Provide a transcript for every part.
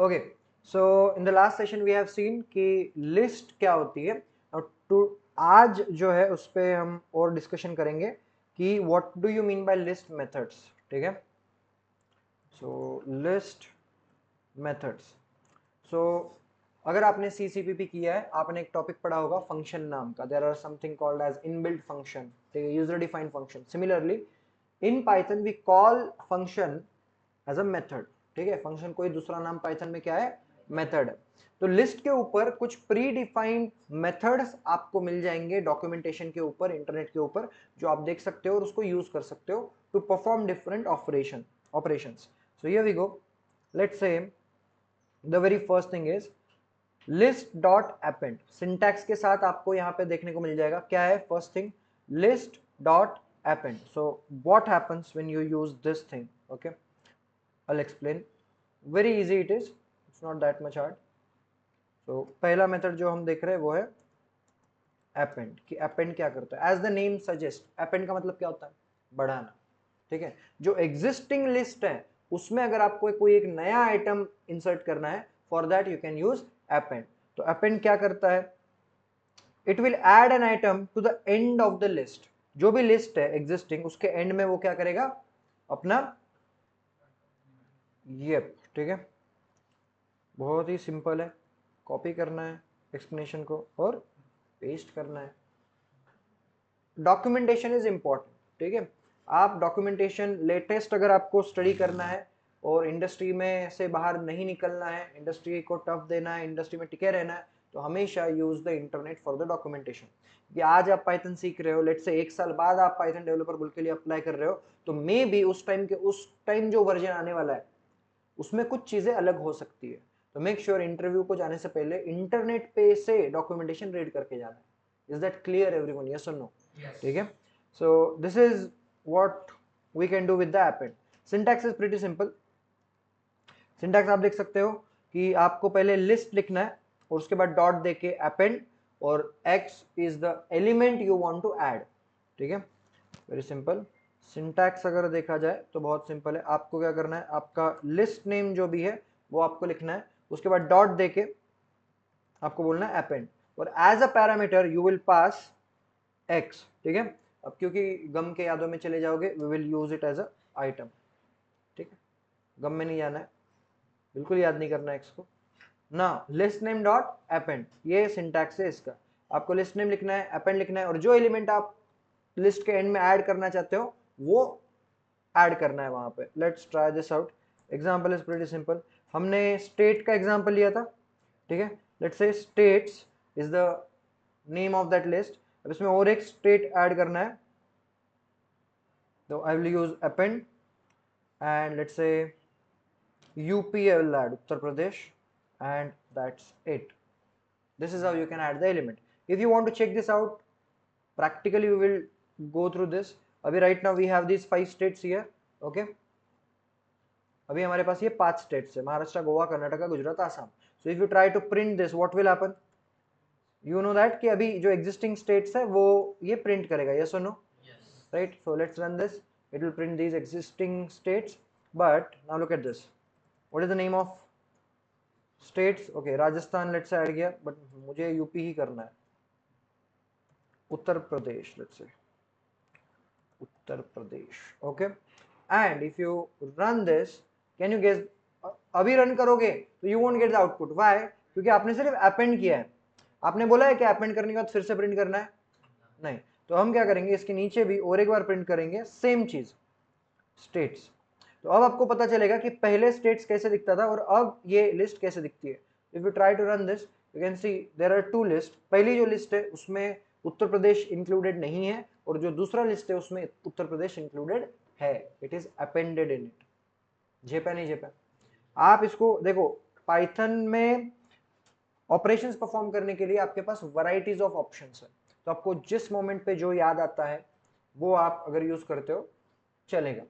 Okay, so in the last session we have seen कि list क्या होती है, और टू आज जो है उस पर हम और डिस्कशन करेंगे कि what do you mean bye list methods. ठीक है, सो लिस्ट मेथड्स. सो अगर आपने CCPP किया है, आपने एक टॉपिक पढ़ा होगा फंक्शन नाम का. There are something called as inbuilt function, ठीक है, user defined function. Similarly in Python we call function as a method. ठीक है, फंक्शन कोई दूसरा नाम पाइथन में क्या है, मेथड है. तो लिस्ट के ऊपर कुछ प्री डिफाइंड मेथड्स आपको मिल जाएंगे डॉक्यूमेंटेशन के ऊपर, इंटरनेट के ऊपर, जो आप देख सकते हो और उसको यूज कर सकते हो to perform different operations. So here we go. Let's say the very first thing is list dot append. Syntax के साथ आपको यहां पे देखने को मिल जाएगा क्या है. First thing, list dot append. So what happens when you use this thing? Okay, I'll explain. Very easy it is. It's not that much hard. So पहला मेथड जो हम देख रहे हैं वो है append. कि append क्या करता है? As the name suggests, append का मतलब क्या होता है? बढ़ाना. ठीक है, जो existing list है उसमें अगर आपको कोई एक नया आइटम इंसर्ट करना है, for that you can use append. तो append क्या करता है? It will add an item to the end of the list. जो भी लिस्ट है existing, उसके एंड में वो क्या करेगा? अपना ठीक है, बहुत ही सिंपल है. कॉपी करना है एक्सप्लेनेशन को और पेस्ट करना है. Documentation is important. ठीक है, आप डॉक्यूमेंटेशन लेटेस्ट अगर आपको स्टडी करना है और इंडस्ट्री में से बाहर नहीं निकलना है, इंडस्ट्री को टफ देना है, इंडस्ट्री में टिके रहना है, तो हमेशा use the internet for the documentation. कि आज आप पाइथन सीख रहे हो, लेट्स से 1 साल बाद आप पाइथन डेवलपर बोल के लिए अप्लाई कर रहे हो, तो मे बी उस टाइम जो वर्जन आने वाला है उसमें कुछ चीजें अलग हो सकती है. तो मेक श्योर इंटरव्यू को जाने से पहले इंटरनेट पे से डॉक्यूमेंटेशन रीड करके जाना है. Is that clear everyone? Yes और नो? ठीक है, so this is what we can do with the append. Syntax is pretty simple. Syntax आप देख सकते हो कि आपको पहले लिस्ट लिखना है और उसके बाद डॉट देके अपेंड, और x is the element you want to add. ठीक है, वेरी सिंपल. सिंटैक्स अगर देखा जाए तो बहुत सिंपल है. आपको क्या करना है, आपका लिस्ट नेम जो भी है वो आपको लिखना है, उसके बाद डॉट देके आपको बोलना है अपेंड, और as a parameter you will pass x. ठीक है, अब क्योंकि गम के यादों में चले जाओगे, we will use it as a item. ठीक है, गम में नहीं जाना है, बिल्कुल याद नहीं करना है x को ना. लिस्ट नेम डॉट अपेंड, ये सिंटैक्स है इसका. आपको लिस्ट नेम लिखना है, अपेंड लिखना है, और जो एलिमेंट आप लिस्ट के एंड में ऐड करना चाहते हो वो ऐड करना है वहां पे. Let's try this out. Example is pretty simple. हमने स्टेट का एग्जांपल लिया था. ठीक है, let's say states is the name of that list. अब इसमें और एक स्टेट ऐड करना है, तो I will use append and let's say UP I will add, Uttar Pradesh, and that's it. This is how you can add the element. If you want to check this out practically, we will go through this. अभी right now we have these 5 states here. Okay, अभी हमारे पास ये 5 states है, Maharashtra, Goa, Karnataka, Gujarat, Assam. So if you try to print this, what will happen? You know that कि अभी जो existing states है वो ये print करेगा. Yes or no? Yes. Right. So let's run this. It will print these existing states. But now look at this. What is the name of states? Okay, Rajasthan let's say add किया, but मुझे UP ही करना है. Uttar Pradesh, let's say Uttar Pradesh. Okay, and if you run this, can you guess? अभी run करोगे तो you won't get the output. Why? क्योंकि आपने सिर्फ अपेंड किया है. आपने बोला है कि अपेंड करने के बाद फिर से प्रिंट करना है? नहीं. तो हम क्या करेंगे, इसके नीचे भी और एक बार प्रिंट करेंगे सेम चीज, स्टेट्स. तो अब आपको पता चलेगा कि पहले स्टेट्स कैसे दिखता था और अब ये लिस्ट कैसे दिखती है. If you try to run this, you can see there are 2 list. पहली जो लिस्ट है उसमें उत्तर प्रदेश इंक्लूडेड नहीं है, और जो दूसरा लिस्ट है उसमें उत्तर प्रदेश इंक्लूडेड है. It is appended in it. झेपा नहीं झेपा? आप इसको देखो, पाइथन में ऑपरेशंस परफॉर्म करने के लिए आपके पास वैरायटीज ऑफ ऑप्शंस है. तो आपको जिस मोमेंट पे जो याद आता है वो आप अगर यूज करते हो चलेगा.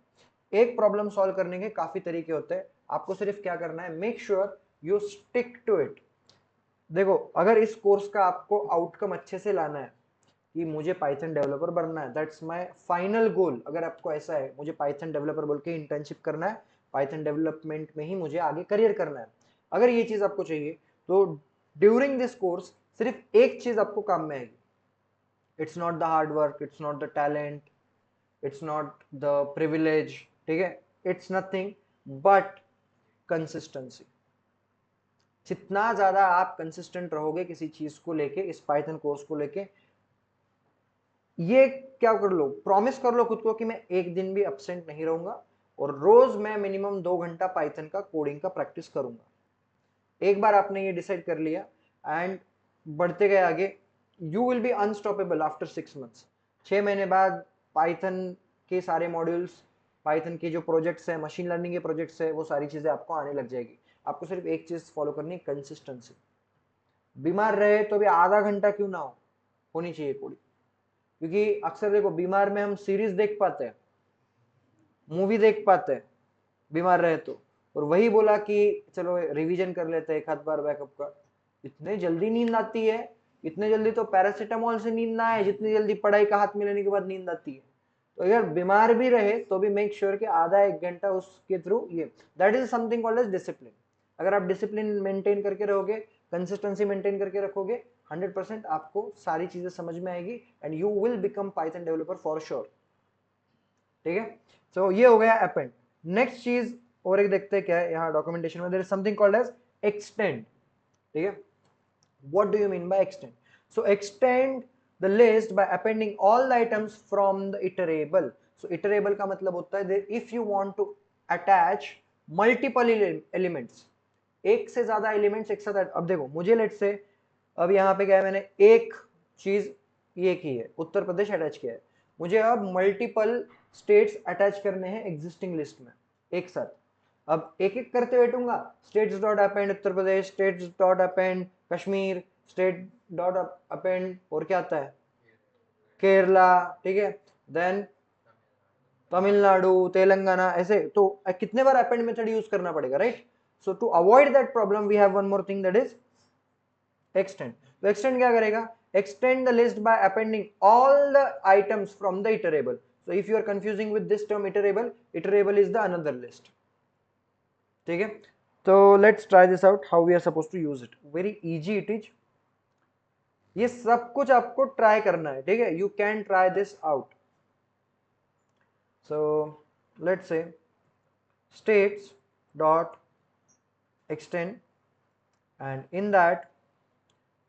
एक प्रॉब्लम सॉल्व करने के काफी तरीके होते हैं. आपको सिर्फ क्या करना है, make sure you stick to it. देखो, अगर इस कोर्स का आपको आउटकम अच्छे से लाना है कि मुझे पाइथन डेवलपर बनना है, दैट्स माय फाइनल गोल. अगर आपको ऐसा है मुझे पाइथन डेवलपर बोल के इंटर्नशिप करना है, पाइथन डेवलपमेंट में ही मुझे आगे करियर करना है, अगर ये चीज आपको चाहिए तो ड्यूरिंग दिस कोर्स सिर्फ एक चीज आपको काम में आएगी. It's not the hard work, it's not the talent, it's not the privilege, ठीक है, इट्स नथिंग बट कंसिस्टेंसी. जितना ज्यादा आप कंसिस्टेंट रहोगे किसी चीज को लेके, इस पाइथन कोर्स को लेके, ये क्या कर लो, प्रॉमिस कर लो खुद को कि मैं एक दिन भी एब्सेंट नहीं रहूंगा और रोज मैं मिनिमम 2 घंटा पाइथन का कोडिंग का प्रैक्टिस करूंगा. एक बार आपने ये डिसाइड कर लिया एंड बढ़ते गए आगे, you will be unstoppable after 6 months. 6 महीने बाद पाइथन के सारे मॉड्यूल्स, पाइथन के जो प्रोजेक्ट्स हैं, मशीन लर्निंग के प्रोजेक्ट्स है, वो सारी चीजें आपको आने लग जाएगी. आपको सिर्फ एक चीज फॉलो करनी है, कंसिस्टेंसी. बीमार रहे तो भी आधा घंटा क्यों ना हो, होनी चाहिए कोडिंग. क्योंकि अक्सर देखो बीमार में हम सीरीज देख पाते हैं, मूवी देख पाते हैं बीमार रहे तो, और वही बोला कि चलो रिवीजन कर लेते हैं एक आध बार बैकअप का. इतने जल्दी नींद आती है, इतने जल्दी तो पैरासीटामोल से नींद ना आए जितनी जल्दी पढ़ाई का हाथ में लेने के बाद नींद आती है. तो अगर बीमार भी रहे तो भी मेक श्योर कि आधा एक घंटा उसके थ्रू ये, that is something called as discipline. अगर आप डिसिप्लिन मेंटेन करके रहोगे, कंसिस्टेंसी मेंटेन करके रखोगे, 100% आपको सारी चीजें समझ में आएगी and you will become Python developer for sure. ठीक है, सो ये हो गया अपेंड. नेक्स्ट चीज और एक देखते हैं क्या है यहाँ डॉक्यूमेंटेशन में. There is something called as extend. ठीक है, what do you mean by extend? So extend the list by appending all the items from the iterable. So iterable का मतलब होता है if you want to attach multiple elements, एक से ज्यादा elements एक साथ. अब देखो मुझे लेट से अब यहाँ पे क्या है, मैंने एक चीज ये की है, उत्तर प्रदेश अटैच किया है. मुझे अब मल्टीपल स्टेट्स अटैच करने हैं एग्जिस्टिंग लिस्ट में एक साथ. अब एक एक करते बैठूंगा, states dot append Uttar Pradesh, states dot append Kashmir, state dot append और क्या आता है केरला, ठीक है, देन तमिलनाडु, तेलंगाना, ऐसे. तो कितने बार अपेंड मेथड यूज करना पड़ेगा, right? So to avoid that problem we have one more thing, that is extend. तो एक्सटेंड क्या करेगा, extend the list by appending all the items from the iterable. So if you are confusing with this term iterable, iterable is the another list. ठीक है, तो let's try this out how we are supposed to use it. Very easy it is. ये सब कुछ आपको try करना है, ठीक है, you can try this out. So let's say states dot extend and in that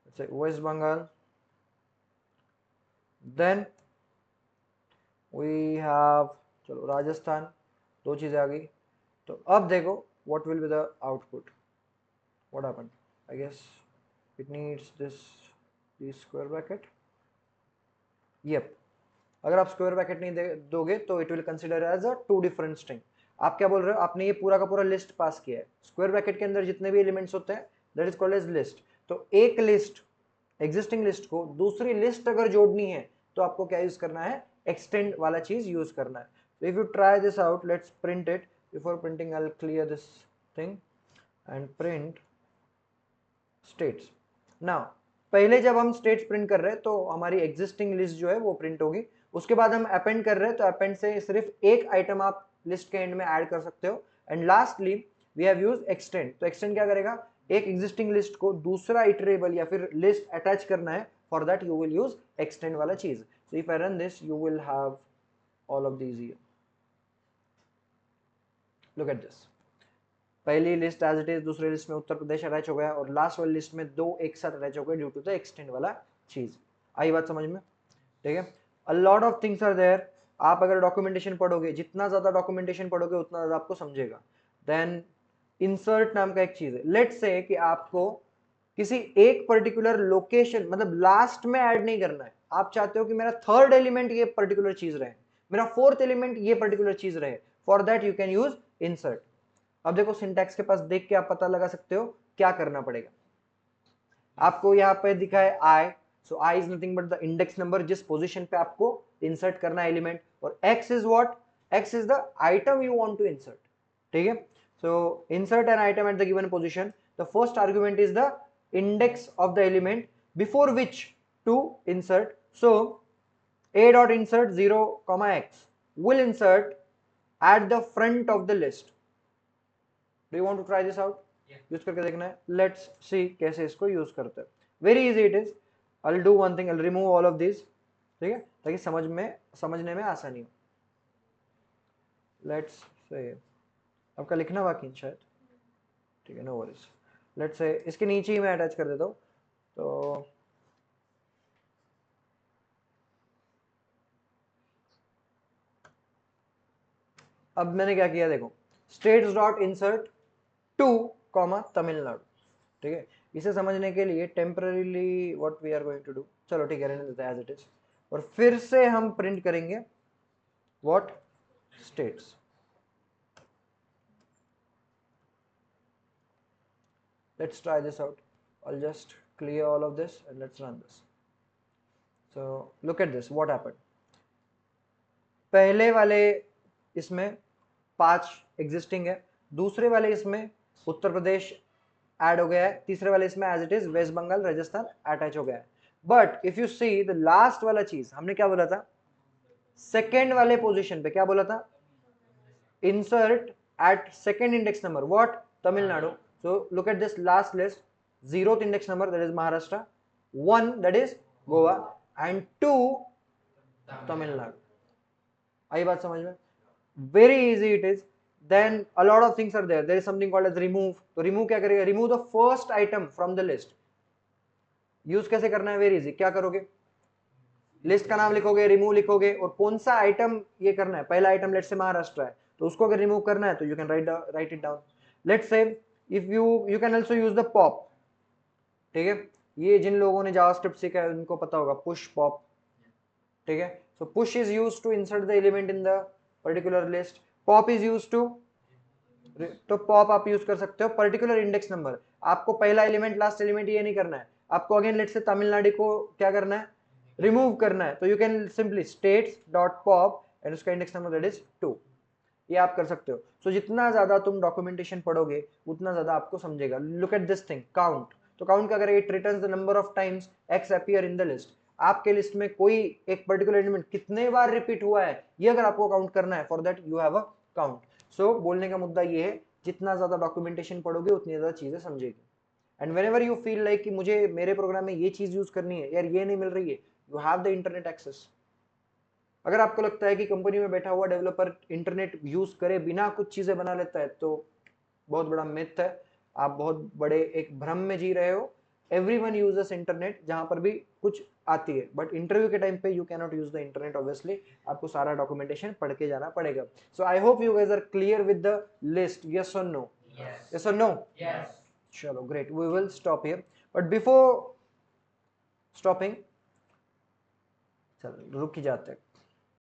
let's say West Bengal, then we have चलो राजस्थान, दो चीजें आ गई. तो अब देखो what will be the output, what happened. I guess it needs this square bracket. Yep, अगर आप square bracket नहीं दोगे तो it will consider as a two different string. आप क्या बोल रहे हो, आपने ये पूरा का पूरा लिस्ट पास किया है, स्क्वायर ब्रैकेट के अंदर जितने भी एलिमेंट्स होते हैं that is called as list. तो एक लिस्ट, एग्जिस्टिंग लिस्ट को दूसरी लिस्ट अगर जोड़नी है तो आपको क्या यूज करना है, एक्सटेंड वाला चीज यूज करना है. तो if you try this out, let's print it. Before printing I will clear this thing and print states. Now पहले जब हम स्टेट्स प्रिंट कर रहे हैं तो हमारी एग्जिस्टिंग लिस्ट जो है वो प्रिंट होगी. उसके बाद हम अपेंड कर रहे हैं तो अपेंड से सिर्फ एक आइटम आप लिस्ट के एंड में ऐड कर सकते हो. And lastly we have used extend. तो एक्सटेंड क्या करेगा, एक एग्जिस्टिंग लिस्ट को दूसरा इटरेबल या फिर लिस्ट अटैच करना है, for that you will use extend वाला चीज. So if I run this you will have all of these here. Look at this, पहली लिस्ट एज इट इज, दूसरी लिस्ट में उत्तर प्रदेश अटैच हो गया और लास्ट वाली लिस्ट में दो एक साथ अटैच हो गए ड्यू टू द एक्सटेंड वाला चीज. आई बात समझ में? ठीक है, a lot of things are there. आप अगर डॉक्यूमेंटेशन पढ़ोगे, जितना ज्यादा डॉक्यूमेंटेशन पढ़ोगे उतना ज्यादा आपको समझेगा. देन इंसर्ट नाम का एक चीज है. लेट्स से कि आपको किसी एक पर्टिकुलर लोकेशन, मतलब लास्ट में ऐड नहीं करना है, आप चाहते हो कि मेरा थर्ड एलिमेंट ये पर्टिकुलर चीज रहे, मेरा फोर्थ एलिमेंट ये पर्टिकुलर चीज रहे, for that you can use insert. अब देखो सिंटैक्स के पास देख के आप पता लगा सकते हो क्या करना पड़ेगा. आपको यहाँ पे दिखा है I, so I is nothing but the index number जिस पोजीशन पे आपको इंसर्ट करना है एलिमेंट. और X is what, X is the item you want to insert. ठीक है, so insert an item at the given position. The first argument is the index of the element before which to insert. So a dot insert 0 comma x will insert at the front of the list. Do you want to try this out? Use करके देखना है. Let's see कैसे इसको use करते हैं. Very easy it is. I will do one thing, I will remove all of this, ठीक है, ताकि समझने में आसानी हो. लेट्स से आपका लिखना बाकी है शायद, ठीक है, नो वरीज. लेट्स से इसके नीचे ही मैं अटैच कर देता हूँ. तो अब मैंने क्या किया देखो, states dot insert 2 comma Tamil Nadu, ठीक है. इसे समझने के लिए temporarily what we are going to do, चलो ठीक है रहने देते हैं एज इट इज, और फिर से हम प्रिंट करेंगे what states. Let's try this out. I'll just clear all of this and let's run this. So look at this, what happened. पहले वाले इसमें 5 एग्जिस्टिंग है, दूसरे वाले इसमें उत्तर प्रदेश ऐड हो गया है, तीसरे वाले इसमें as it is West Bengal Rajasthan attach हो गया है. But if you see the last वाला चीज, हमने क्या बोला था, सेकेंड वाले पोजीशन पे क्या बोला था, insert at second index number what Tamil Nadu. So look at this last list, 0th index number that is Maharashtra, 1 that is Goa and 2 Tamil Nadu. आई बात समझ में? Very easy it is. Then a lot of things are there. There is something called as remove. तो remove क्या करेगा, remove the first item from the list. Use कैसे करना है, very easy. क्या करोगे, लिस्ट का नाम लिखोगे, रिमूव लिखोगे, और कौन सा आइटम ये करना है. पहला आइटम लेट्स से महाराष्ट्र है, तो उसको अगर रिमूव करना है तो you can write it down. Let's say if you can also use the pop, ठीक है. ये जिन लोगों ने जावास्क्रिप्ट सीखा है उनको पता होगा पुश पॉप, ठीक है. So push is used to insert the element in the particular list. Pop is used to, तो पॉप आप यूज कर सकते हो पर्टिकुलर इंडेक्स नंबर. आपको पहला एलिमेंट लास्ट एलिमेंट ये नहीं करना है, आपको अगेन लेट्स से तमिलनाडु को क्या करना है, रिमूव करना है. तो you can simply states dot pop and उसका इंडेक्स नंबर दैट इज 2. ये आप कर सकते हो. सो जितना ज्यादा तुम डॉक्यूमेंटेशन पढ़ोगे उतना ज्यादा आपको समझेगा. Look at this thing, count. तो काउंट क्या करेगा, it returns the number of times x appear in the list. आपके लिस्ट में कोई एक पर्टिकुलर एलिमेंट कितने बार रिपीट हुआ है ये अगर आपको काउंट करना है, for that you have a count. So बोलने का मुद्दा ये है, जितना ज्यादा डॉक्यूमेंटेशन पढ़ोगे उतनी ज्यादा चीजें समझेगी. And whenever you feel like कि मुझे मेरे प्रोग्राम में ये चीज यूज करनी है यार, ये नहीं मिल रही है, you have the internet access. अगर आपको लगता है कि कंपनी में बैठा हुआ डेवलपर इंटरनेट यूज करे बिना कुछ चीजें बना लेता है, तो बहुत बड़ा मिथ है. आप बहुत बड़े एक भ्रम में जी रहे हो. एवरीवन यूजेस इंटरनेट जहां पर भी कुछ आती है, बट इंटरव्यू के टाइम पे you can not use the internet. Obviously आपको सारा डॉक्यूमेंटेशन पढ़ के जाना पड़ेगा. So I hope you guys are clear with the list. Yes और नो? यस और नो? यस. चलो great, we will stop here. But before stopping, चलो रुक ही जाते हैं.